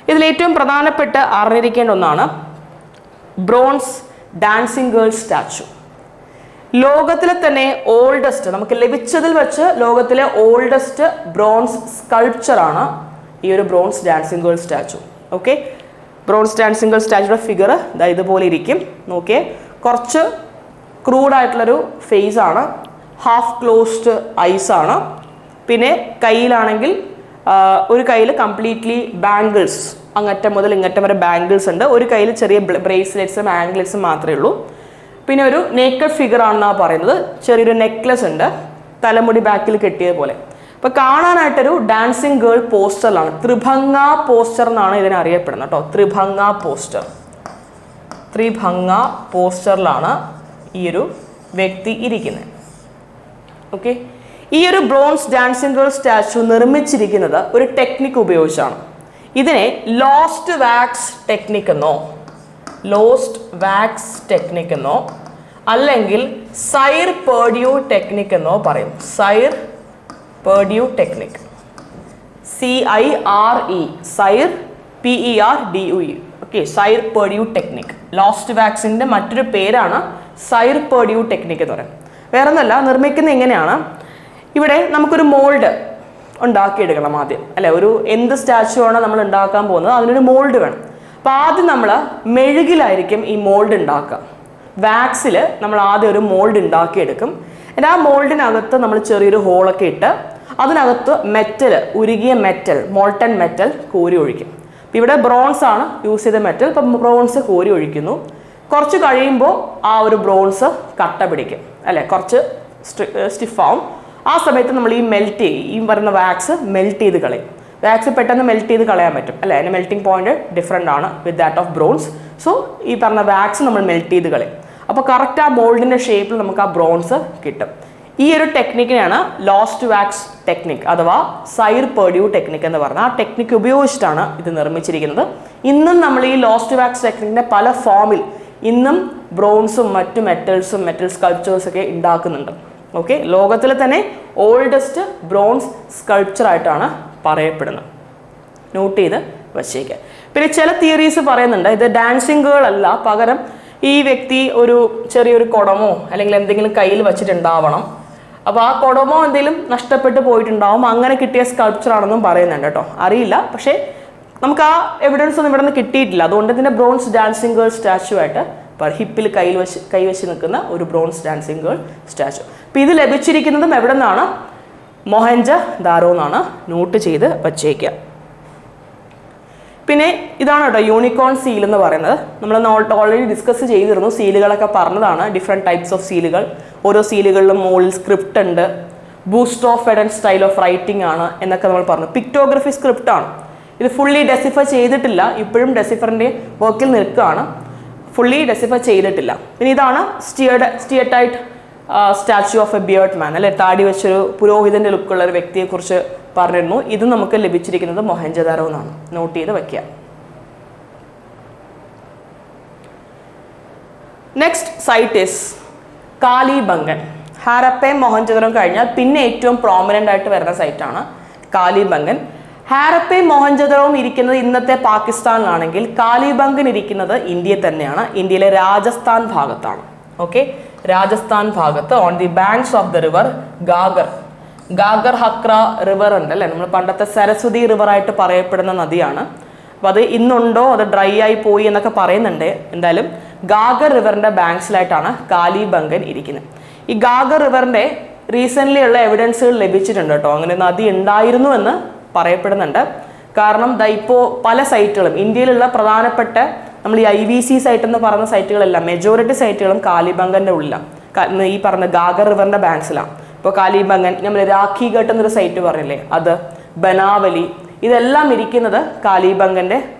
ഇതിലേറ്റവും പ്രധാനപ്പെട്ട അറിഞ്ഞിരിക്കേണ്ട ഒന്നാണ് ബ്രോൺസ് ഡാൻസിങ് ഗേൾ സ്റ്റാച്ചു. ലോകത്തിലെ തന്നെ ഓൾഡസ്റ്റ്, നമുക്ക് ലഭിച്ചതിൽ വെച്ച് ലോകത്തിലെ ഓൾഡസ്റ്റ് ബ്രോൺസ് സ്കൾപ്ചറാണ് ഈ ഒരു bronze dancing girl statue. Okay, bronze dancing girl സ്റ്റാച്ചുയുടെ ഫിഗർ ഇതുപോലെ ഇരിക്കും. നോക്കിയേ, കുറച്ച് ക്രൂഡായിട്ടുള്ളൊരു ഫേസ് ആണ്, ഹാഫ് ക്ലോസ്ഡ് ഐസ് ആണ്. പിന്നെ കയ്യിലാണെങ്കിൽ ഒരു കയ്യിൽ കംപ്ലീറ്റ്ലി ബാംഗിൾസ്, അങ്ങറ്റം മുതൽ ഇങ്ങറ്റം വരെ ബാംഗിൾസ് ഉണ്ട്. ഒരു കയ്യിൽ ചെറിയ ബ്രേസ്ലെറ്റ്സും ആംഗ്ലെറ്റ്സും മാത്രമേ ഉള്ളൂ. പിന്നെ ഒരു നേക്കഡ് ഫിഗർ ആണെന്നാണ് പറയുന്നത്. ചെറിയൊരു നെക്ലസ് ഉണ്ട്, തലമുടി ബാക്കിൽ കെട്ടിയത് പോലെ. അപ്പോൾ കാണാനായിട്ടൊരു ഡാൻസിങ് ഗേൾ പോസ്റ്ററിലാണ്, ത്രിഭംഗ പോസ്റ്റർ എന്നാണ് ഇതിനെ അറിയപ്പെടുന്നത് കേട്ടോ. ത്രിഭംഗ പോസ്റ്ററിലാണ് ഈ ഒരു വ്യക്തി ഇരിക്കുന്നത്. ഓക്കെ, ഈ ഒരു ബ്രോൺസ് ഡാൻസിങ് ഗേൾ സ്റ്റാച്ചു നിർമ്മിച്ചിരിക്കുന്നത് ഒരു ടെക്നിക്ക് ഉപയോഗിച്ചാണ്. ഇതിനെ ലോസ്റ്റ് വാക്സ് ടെക്നിക് എന്നോ അല്ലെങ്കിൽ സൈർ പെർഡ്യൂ ടെക്നിക് എന്നോ പറയും. Cire perdue technique, CIRE, cire PERDUE. Okay, cire perdue technique lost വാക്സിൻ്റെ മറ്റൊരു പേരാണ് സൈർ പെർഡ്യൂ ടെക്നിക് എന്ന് പറയുന്നത്. വേറെ ഒന്നല്ല, നിർമ്മിക്കുന്നത് എങ്ങനെയാണ്, ഇവിടെ നമുക്കൊരു മോൾഡ് ഉണ്ടാക്കിയെടുക്കണം ആദ്യം, അല്ലെ? എന്ത് സ്റ്റാച്ചു ആണ് നമ്മൾ ഉണ്ടാക്കാൻ പോകുന്നത്, അതിനൊരു മോൾഡ് വേണം. അപ്പോൾ ആദ്യം നമ്മൾ മെഴുകിലായിരിക്കും ഈ മോൾഡ് ഉണ്ടാക്കുക. വാക്സിൽ നമ്മൾ ആദ്യം ഒരു മോൾഡ് ഉണ്ടാക്കിയെടുക്കും. എന്നിട്ട് ആ മോൾഡിനകത്ത് നമ്മൾ ചെറിയൊരു ഹോളൊക്കെ ഇട്ട് അതിനകത്ത് ഉരുകിയ മോൾട്ടൺ മെറ്റൽ കോരി ഒഴിക്കും. അപ്പം ഇവിടെ ബ്രോൺസ് ആണ് യൂസ് ചെയ്ത മെറ്റൽ. ഇപ്പം ബ്രോൺസ് കോരി ഒഴിക്കുന്നു. കുറച്ച് കഴിയുമ്പോൾ ആ ഒരു ബ്രോൺസ് കട്ട പിടിക്കും, അല്ലെ? കുറച്ച് സ്റ്റിഫാവും. ആ സമയത്ത് നമ്മൾ ഈ പറയുന്ന വാക്സ് മെൽറ്റ് ചെയ്ത് കളയും. വാക്സ് പെട്ടെന്ന് മെൽറ്റ് ചെയ്ത് കളയാൻ പറ്റും, അല്ലേ? അതിൻ്റെ മെൽറ്റിംഗ് പോയിന്റ് ഡിഫറെൻ്റ് ആണ് with that of bronze. So ഈ പറഞ്ഞ വാക്സ് നമ്മൾ മെൽറ്റ് ചെയ്ത് കളയും. അപ്പോൾ കറക്റ്റ് ആ മോൾഡിൻ്റെ ഷേപ്പിൽ നമുക്ക് ആ ബ്രോൺസ് കിട്ടും. ഈ ഒരു ടെക്നിക്കിനാണ് ലോസ്റ്റ് വാക്സ് ടെക്നിക് അഥവാ സൈർ പെർഡ്യൂ ടെക്നിക് എന്ന് പറഞ്ഞാൽ. ആ ടെക്നിക്ക് ഉപയോഗിച്ചിട്ടാണ് ഇത് നിർമ്മിച്ചിരിക്കുന്നത്. ഇന്നും നമ്മൾ ഈ ലോസ്റ്റ് വാക്സ് ടെക്നിക്കിൻ്റെ പല ഫോമിൽ ഇന്നും ബ്രോൺസും മറ്റു മെറ്റൽ സ്കൾപ്ചേഴ്സൊക്കെ ഉണ്ടാക്കുന്നുണ്ട്. ഓക്കെ, ലോകത്തിലെ തന്നെ ഓൾഡസ്റ്റ് ബ്രോൺസ് സ്കൾപ്ചർ ആയിട്ടാണ് പറയപ്പെടുന്നത്. നോട്ട് ചെയ്ത് വച്ചേക്കുക. പിന്നെ ചില തിയറീസ് പറയുന്നുണ്ട് ഇത് ഡാൻസിങ് ഗേൾ അല്ല, പകരം ഈ വ്യക്തി ഒരു ചെറിയൊരു കുടമോ അല്ലെങ്കിൽ എന്തെങ്കിലും കയ്യിൽ വെച്ചിട്ടുണ്ടാവണം. അപ്പോൾ ആ കുടമോ എന്തെങ്കിലും നഷ്ടപ്പെട്ടു പോയിട്ടുണ്ടാവും, അങ്ങനെ കിട്ടിയ സ്കൾപ്ചർ ആണെന്നും പറയുന്നുണ്ട് കേട്ടോ. അറിയില്ല, പക്ഷേ നമുക്ക് ആ എവിഡൻസ് ഒന്നും ഇവിടെ നിന്ന് കിട്ടിയിട്ടില്ല. അതുകൊണ്ട് തന്നെ ബ്രോൺസ് ഡാൻസിങ് ഗേൾ സ്റ്റാച്ചു ആയിട്ട് ഹിപ്പിൽ കൈവച്ച് നിൽക്കുന്ന ഒരു ബ്രോൺസ് ഡാൻസിങ് ഗേൾ സ്റ്റാച്ചു. അപ്പോൾ ഇത് ലഭിച്ചിരിക്കുന്നതും എവിടെ നിന്നാണ്? മൊഹൻജദാരോ എന്നാണ്. നോട്ട് ചെയ്ത് വച്ചേക്കുക. പിന്നെ ഇതാണ് കേട്ടോ യൂണിക്കോൺ സീൽ എന്ന് പറയുന്നത്. നമ്മൾ ഓൾറെഡി ഡിസ്കസ് ചെയ്തിരുന്നു, സീലുകളൊക്കെ പറഞ്ഞതാണ്. ഡിഫറെൻറ്റ് ടൈപ്സ് ഓഫ് സീലുകൾ. ഓരോ സീലുകളിലും മുകളിൽ സ്ക്രിപ്റ്റ് ഉണ്ട്. Boustrophedon style of writing ആണ് എന്നൊക്കെ നമ്മൾ പറഞ്ഞു. പിക്ടോഗ്രഫി സ്ക്രിപ്റ്റ് ആണ്. ഇത് ഫുള്ളി ഡെസിഫൈ ചെയ്തിട്ടില്ല, ഇപ്പോഴും ഡെസിഫറിൻ്റെ വർക്കിൽ നിൽക്കുകയാണ്. ഫുള്ളി ഡെസിഫൈ ചെയ്തിട്ടില്ല. പിന്നെ ഇതാണ് സ്റ്റിയർടൈറ്റ് സ്റ്റാച്യു ഓഫ് എ ബിയർഡ് മാൻ, അല്ലെ? താടി വെച്ചൊരു പുരോഹിതന്റെ ലുക്കുള്ള ഒരു വ്യക്തിയെക്കുറിച്ച് പറഞ്ഞിരുന്നു. ഇത് നമുക്ക് ലഭിച്ചിരിക്കുന്നത് മൊഹൻജദാരോ എന്നാണ്. നോട്ട് ചെയ്ത് വയ്ക്കുക. Next site is Kalibangan. ഹാരപ്പയും മൊഹൻജദാരോ കഴിഞ്ഞാൽ പിന്നെ ഏറ്റവും പ്രോമിനൻ്റ് ആയിട്ട് വരുന്ന സൈറ്റാണ് കാലിബംഗൻ. ഹാരപ്പയും മൊഹൻജദാരോയും ഇരിക്കുന്നത് ഇന്നത്തെ പാകിസ്ഥാനിലാണെങ്കിൽ കാലിബംഗൻ ഇരിക്കുന്നത് ഇന്ത്യയിൽ തന്നെയാണ്. ഇന്ത്യയിലെ രാജസ്ഥാൻ ഭാഗത്താണ്. ഓക്കെ, രാജസ്ഥാൻ ഭാഗത്ത് on the banks of the river Ghaggar Hakra river ഉണ്ട്, അല്ലേ? നമ്മൾ പണ്ടത്തെ സരസ്വതി റിവറായിട്ട് പറയപ്പെടുന്ന നദിയാണ്. അപ്പോൾ അത് ഇന്നുണ്ടോ, അത് ഡ്രൈ ആയി പോയി എന്നൊക്കെ പറയുന്നുണ്ട്. എന്തായാലും ഗാഗർ റിവറിൻ്റെ ബാങ്ക്സിലായിട്ടാണ് കാലിബംഗൻ ഇരിക്കുന്നത്. ഈ ഗാഗർ റിവറിൻ്റെ റീസെൻ്റ്ലി ഉള്ള എവിഡൻസുകൾ ലഭിച്ചിട്ടുണ്ട് കേട്ടോ. അങ്ങനെ നദി ഉണ്ടായിരുന്നു എന്ന് പറയപ്പെടുന്നുണ്ട്. കാരണം ഇപ്പോൾ പല സൈറ്റുകളും ഇന്ത്യയിലുള്ള പ്രധാനപ്പെട്ട നമ്മൾ ഈ IVC സൈറ്റ് എന്ന് പറയുന്ന സൈറ്റുകളെല്ലാം മെജോറിറ്റി സൈറ്റുകളും കാലിബംഗൻ്റെ ഉള്ളിലാണ്. ഈ പറഞ്ഞ ഗാഗർ റിവറിൻ്റെ ബാങ്ക്സിലാണ്. ഇപ്പോൾ കാലിബംഗൻ, നമ്മൾ രാഖിഘട്ട് എന്നൊരു സൈറ്റ് പറഞ്ഞില്ലേ, അത് ബനാവലി, ഇതെല്ലാം ഇരിക്കുന്നത്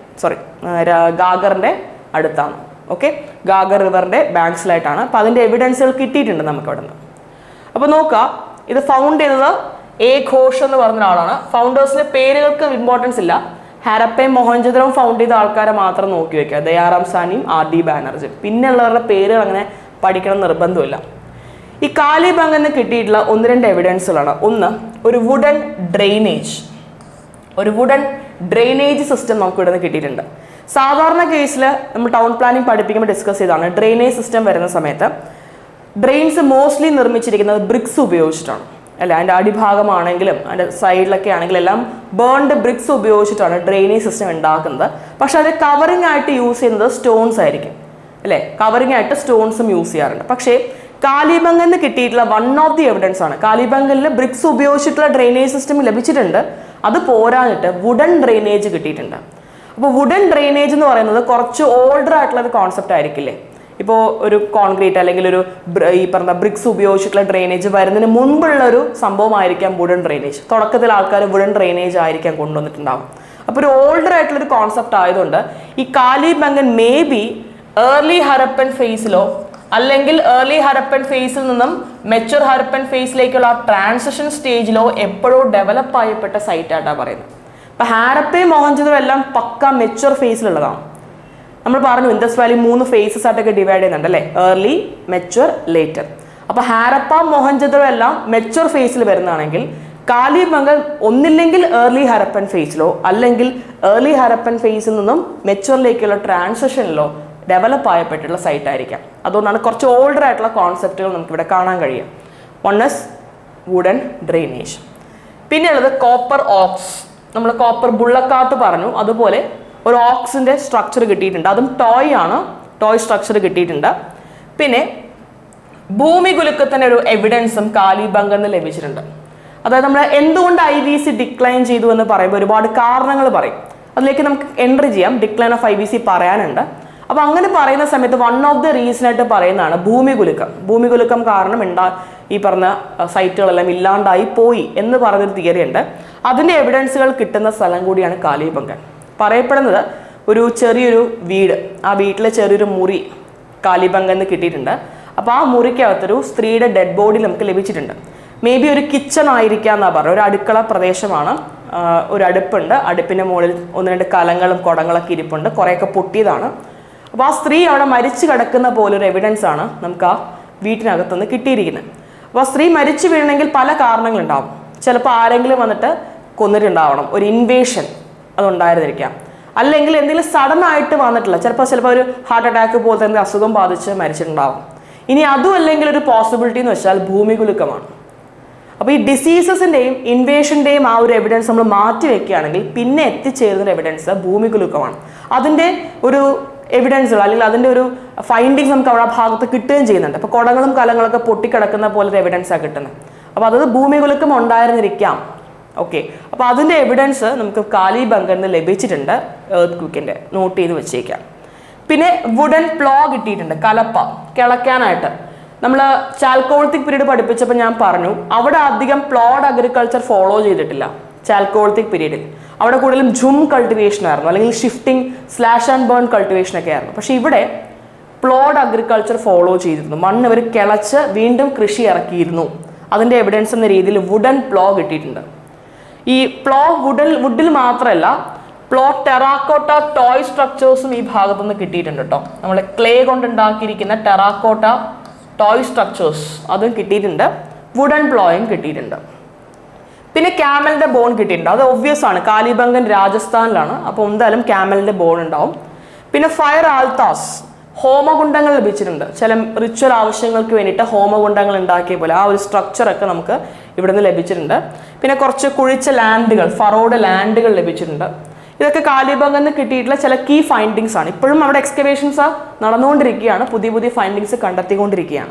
ഗാഗറിൻ്റെ അടുത്താണ്. ഓക്കെ, ഗാഗർ റിവറിൻ്റെ ബാങ്ക്സിലായിട്ടാണ്. അപ്പോൾ അതിൻ്റെ എവിഡൻസുകൾ കിട്ടിയിട്ടുണ്ട് നമുക്ക് അവിടെ നിന്ന്. അപ്പോൾ നോക്കാം, ഇത് ഫൗണ്ട് ചെയ്തത് A. ഘോഷ് എന്ന് പറഞ്ഞ ഒരാളാണ്. ഫൗണ്ടേഴ്സിന്റെ പേരുകൾക്ക് ഇമ്പോർട്ടൻസ് ഇല്ല. ഹാരപ്പയും മൊഹൻജദാരോയും ഫൗണ്ട് ചെയ്ത ആൾക്കാരെ മാത്രം നോക്കി വെക്കുക. ദയാറാം സാനിയും R.D. ബാനർജിയും. പിന്നെ ഉള്ളവരുടെ പേരുകൾ അങ്ങനെ പഠിക്കണം നിർബന്ധമില്ല. ഈ കാലിബംഗന് കിട്ടിയിട്ടുള്ള 1-2 എവിഡൻസുകളാണ്. ഒന്ന്, ഒരു വുഡൻ ഡ്രെയിനേജ് സിസ്റ്റം നമുക്ക് ഇവിടെ നിന്ന് കിട്ടിയിട്ടുണ്ട്. സാധാരണ കേസിൽ നമ്മൾ ടൗൺ പ്ലാനിങ് പഠിപ്പിക്കുമ്പോൾ ഡിസ്കസ് ചെയ്താണ് ഡ്രെയിനേജ് സിസ്റ്റം വരുന്ന സമയത്ത് ഡ്രെയിൻസ് മോസ്റ്റ്ലി നിർമ്മിച്ചിരിക്കുന്നത് ബ്രിക്സ് ഉപയോഗിച്ചിട്ടാണ് അല്ലെ. അതിൻ്റെ അടിഭാഗമാണെങ്കിലും അതിൻ്റെ സൈഡിലൊക്കെ ആണെങ്കിലും എല്ലാം ബേൺഡ് ബ്രിക്സ് ഉപയോഗിച്ചിട്ടാണ് ഡ്രെയിനേജ് സിസ്റ്റം ഉണ്ടാക്കുന്നത്. പക്ഷെ അത് കവറിംഗ് ആയിട്ട് യൂസ് ചെയ്യുന്നത് സ്റ്റോൺസ് ആയിരിക്കും അല്ലേ. കവറിംഗ് ആയിട്ട് സ്റ്റോൺസും യൂസ് ചെയ്യാറുണ്ട്. പക്ഷേ കാലിബംഗലിന് കിട്ടിയിട്ടുള്ള വൺ ഓഫ് ദി എവിഡൻസ് ആണ് കാലിബംഗലിൽ ബ്രിക്സ് ഉപയോഗിച്ചിട്ടുള്ള ഡ്രെയിനേജ് സിസ്റ്റം ലഭിച്ചിട്ടുണ്ട്. അത് പോരാഞ്ഞിട്ട് വുഡൻ ഡ്രെയിനേജ് കിട്ടിയിട്ടുണ്ട്. അപ്പോൾ വുഡൻ ഡ്രെയിനേജ് എന്ന് പറയുന്നത് കുറച്ച് ഓൾഡർ ആയിട്ടുള്ള ഒരു കോൺസെപ്റ്റ് ആയിരിക്കില്ലേ. ഇപ്പോൾ ഒരു കോൺക്രീറ്റ് അല്ലെങ്കിൽ ഒരു ഈ പറഞ്ഞ ബ്രിക്സ് ഉപയോഗിച്ചിട്ടുള്ള ഡ്രെയിനേജ് വരുന്നതിന് മുൻപുള്ള ഒരു സംഭവമായിരിക്കാം വുഡൻ ഡ്രെയിനേജ്. തുടക്കത്തിൽ ആൾക്കാർ വുഡൻ ഡ്രെയിനേജ് ആയിരിക്കാം കൊണ്ടുവന്നിട്ടുണ്ടാവും. അപ്പോൾ ഒരു ഓൾഡർ ആയിട്ടുള്ള ഒരു കോൺസെപ്റ്റ് ആയതുകൊണ്ട് ഈ Kalibangan may be early Harappan ഫേസിലോ അല്ലെങ്കിൽ ഏർലി ഹരപ്പൻ ഫേസിൽ നിന്നും മെച്ചുവർ ഹരപ്പൻ ഫേസിലേക്കുള്ള ട്രാൻസിഷൻ സ്റ്റേജിലോ എപ്പോഴോ ഡെവലപ്പ് ആയപ്പെട്ട സൈറ്റായിട്ടാണ് പറയുന്നത്. അപ്പോൾ ഹാരപ്പയും മോഹൻജദാരോ എല്ലാം പക്ക മെച്ചുവർ ഫേസിലുള്ളതാണ്. നമ്മൾ പറഞ്ഞു ഇൻഡസ് വാലി 3 ഫേസസ് ആയിട്ടൊക്കെ ഡിവൈഡ് ചെയ്യുന്നുണ്ട് അല്ലേ, ഏർലി, മെച്ചുവർ, ലേറ്റർ. അപ്പോൾ ഹാരപ്പ മോഹൻജദാരോ എല്ലാം മെച്ചുവർ ഫേസിൽ വരുന്നതാണെങ്കിൽ കാലിബംഗൻ ഒന്നില്ലെങ്കിൽ ഏർലി ഹരപ്പൻ ഫേസിലോ അല്ലെങ്കിൽ ഏർലി ഹരപ്പൻ ഫേസിൽ നിന്നും മെച്ചുവറിലേക്കുള്ള ട്രാൻസിഷനിലോ ഡെവലപ്പ് ആയപ്പെട്ടുള്ള സൈറ്റ് ആയിരിക്കാം. അതുകൊണ്ടാണ് കുറച്ച് ഓൾഡർ ആയിട്ടുള്ള കോൺസെപ്റ്റുകൾ നമുക്കിവിടെ കാണാൻ കഴിയും. One is wooden drainage. പിന്നെയുള്ളത് കോപ്പർ ഓക്സ്. നമ്മൾ കോപ്പർ ബുള്ളക്കാട്ട് പറഞ്ഞു, അതുപോലെ ഒരു ഓക്സിൻ്റെ സ്ട്രക്ചർ കിട്ടിയിട്ടുണ്ട്. അതും ടോയ് ആണ്, ടോയ് സ്ട്രക്ചർ കിട്ടിയിട്ടുണ്ട്. പിന്നെ ഭൂമി കുലുക്കത്തിൻ്റെ ഒരു എവിഡൻസും കാലിബംഗന് ലഭിച്ചിട്ടുണ്ട്. അതായത് നമ്മൾ എന്തുകൊണ്ട് IVC ഡിക്ലൈൻ ചെയ്തു എന്ന് പറയുമ്പോൾ ഒരുപാട് കാരണങ്ങൾ പറയും. അതിലേക്ക് നമുക്ക് എൻട്രി ചെയ്യാം. ഡിക്ലൈൻ ഓഫ് IVC പറയാനുണ്ട്. അപ്പോൾ അങ്ങനെ പറയുന്ന സമയത്ത് വൺ ഓഫ് ദ റീസൺ ആയിട്ട് പറയുന്നതാണ് ഭൂമി കുലുക്കം. ഭൂമി കുലുക്കം കാരണം ഈ പറഞ്ഞ സൈറ്റുകളെല്ലാം ഇല്ലാണ്ടായി പോയി എന്ന് പറഞ്ഞൊരു തിയറി ഉണ്ട്. അതിൻ്റെ എവിഡൻസുകൾ കിട്ടുന്ന സ്ഥലം കൂടിയാണ് കാലിബംഗൻ. പറയപ്പെടുന്നത് ഒരു ചെറിയൊരു വീട്, ആ വീട്ടിലെ ചെറിയൊരു മുറി കാലിബംഗന് കിട്ടിയിട്ടുണ്ട്. അപ്പോൾ ആ മുറിക്കകത്തൊരു സ്ത്രീയുടെ ഡെഡ് ബോഡി നമുക്ക് ലഭിച്ചിട്ടുണ്ട്. മേ ബി ഒരു കിച്ചൺ ആയിരിക്കാം എന്നാണ് പറഞ്ഞത്. ഒരു അടുക്കള പ്രദേശമാണ്, ഒരു അടുപ്പുണ്ട്, അടുപ്പിൻ്റെ മുകളിൽ 1-2 കലങ്ങളും കുടങ്ങളൊക്കെ ഇരിപ്പുണ്ട്, കുറേയൊക്കെ പൊട്ടിയതാണ്. അപ്പോൾ ആ സ്ത്രീ അവിടെ മരിച്ചു കിടക്കുന്ന പോലൊരു എവിഡൻസ് ആണ് നമുക്ക് ആ വീട്ടിനകത്തുനിന്ന് കിട്ടിയിരിക്കുന്നത്. അപ്പോൾ ആ സ്ത്രീ മരിച്ചു വീഴണമെങ്കിൽ പല കാരണങ്ങളുണ്ടാവും. ചിലപ്പോൾ ആരെങ്കിലും വന്നിട്ട് കൊന്നിട്ടുണ്ടാവണം, ഒരു ഇൻവേഷൻ അതുണ്ടായിരുന്നിരിക്കാം, അല്ലെങ്കിൽ എന്തെങ്കിലും സഡൻ ആയിട്ട് വന്നിട്ടില്ല, ചിലപ്പോൾ ഒരു ഹാർട്ട് അറ്റാക്ക് പോലത്തെ എന്തെങ്കിലും അസുഖം ബാധിച്ച് മരിച്ചിട്ടുണ്ടാവും. ഇനി അതും അല്ലെങ്കിൽ ഒരു പോസിബിലിറ്റി എന്ന് വെച്ചാൽ ഭൂമി കുലുക്കമാണ്. അപ്പോൾ ഈ ഡിസീസസിൻ്റെയും ഇൻവേഷൻ്റെയും ആ ഒരു എവിഡൻസ് നമ്മൾ മാറ്റി വെക്കുകയാണെങ്കിൽ പിന്നെ എത്തിച്ചേരുന്ന എവിഡൻസ് ഭൂമി കുലുക്കമാണ്. അതിൻ്റെ ഒരു എവിഡൻസുകൾ അല്ലെങ്കിൽ അതിൻ്റെ ഒരു ഫൈൻഡിങ്സ് നമുക്ക് അവിടെ ആ ഭാഗത്ത് കിട്ടുകയും ചെയ്യുന്നുണ്ട്. അപ്പോൾ കുടങ്ങളും കലങ്ങളൊക്കെ പൊട്ടിക്കിടക്കുന്ന പോലത്തെ എവിഡൻസാണ് കിട്ടുന്നത്. അപ്പോൾ അത് ഭൂമി കുലുക്കം ഉണ്ടായിരുന്നിരിക്കാം. ഓക്കെ, അപ്പോൾ അതിൻ്റെ എവിഡൻസ് നമുക്ക് കാലിബംഗന് ലഭിച്ചിട്ടുണ്ട്. എർത്ത് ക്വിക്കിൻ്റെ നോട്ട് ചെയ്ത് വെച്ചേക്കാം. പിന്നെ വുഡൻ പ്ലോ കിട്ടിയിട്ടുണ്ട്, കലപ്പ കിളയ്ക്കാനായിട്ട്. നമ്മൾ ചാൽക്കോളിത്തിക് പീരീഡ് പഠിപ്പിച്ചപ്പോൾ ഞാൻ പറഞ്ഞു അവിടെ അധികം പ്ലോഡ് അഗ്രികൾച്ചർ ഫോളോ ചെയ്തിട്ടില്ല. ചാൽക്കോളിത്തിക് പീരീഡിൽ അവിടെ കൂടുതലും ജും കൾട്ടിവേഷൻ ആയിരുന്നു, അല്ലെങ്കിൽ shifting slash and burn cultivation ഒക്കെ ആയിരുന്നു. പക്ഷേ ഇവിടെ പ്ലോഡ് അഗ്രികൾച്ചർ ഫോളോ ചെയ്തിരുന്നു. മണ്ണ് ഇവർ കിളച്ച് വീണ്ടും കൃഷി ഇറക്കിയിരുന്നു. അതിൻ്റെ എവിഡൻസ് എന്ന രീതിയിൽ വുഡൻ പ്ലോ കിട്ടിയിട്ടുണ്ട്. ഈ പ്ലോ വുഡിൽ മാത്രമല്ല, പ്ലോ ടെറാക്കോട്ട ടോയ് സ്ട്രക്ചേഴ്സും ഈ ഭാഗത്തുനിന്ന് കിട്ടിയിട്ടുണ്ട് കേട്ടോ. നമ്മൾ ക്ലേ കൊണ്ടുണ്ടാക്കിയിരിക്കുന്ന ടെറാക്കോട്ട ടോയ് സ്ട്രക്ചേഴ്സ് അതും കിട്ടിയിട്ടുണ്ട്. വുഡൻ പ്ലോയും കിട്ടിയിട്ടുണ്ട്. പിന്നെ ക്യാമലിൻ്റെ ബോൺ കിട്ടിയിട്ടുണ്ട്. അത് ഒബ്വിയസ് ആണ്, കാലിബംഗൻ രാജസ്ഥാനിലാണ്, അപ്പോൾ എന്തായാലും ക്യാമലിൻ്റെ ബോൺ ഉണ്ടാവും. പിന്നെ ഫയർ ആൽത്താസ്, ഹോമകുണ്ടങ്ങൾ ലഭിച്ചിട്ടുണ്ട്. ചില റിച്വൽ ആവശ്യങ്ങൾക്ക് വേണ്ടിയിട്ട് ഹോമകുണ്ടങ്ങൾ ഉണ്ടാക്കിയ പോലെ ആ ഒരു സ്ട്രക്ചറൊക്കെ നമുക്ക് ഇവിടുന്ന് ലഭിച്ചിട്ടുണ്ട്. പിന്നെ കുറച്ച് കുഴിച്ച ലാൻഡുകൾ, ഫറോഡ് ലാൻഡുകൾ ലഭിച്ചിട്ടുണ്ട്. ഇതൊക്കെ കാലിബംഗന് കിട്ടിയിട്ടുള്ള ചില കീ ഫൈൻഡിങ്സ് ആണ്. ഇപ്പോഴും അവിടെ എക്സ്കവേഷൻസ് നടന്നുകൊണ്ടിരിക്കുകയാണ്, പുതിയ ഫൈൻഡിങ്സ് കണ്ടെത്തിക്കൊണ്ടിരിക്കുകയാണ്.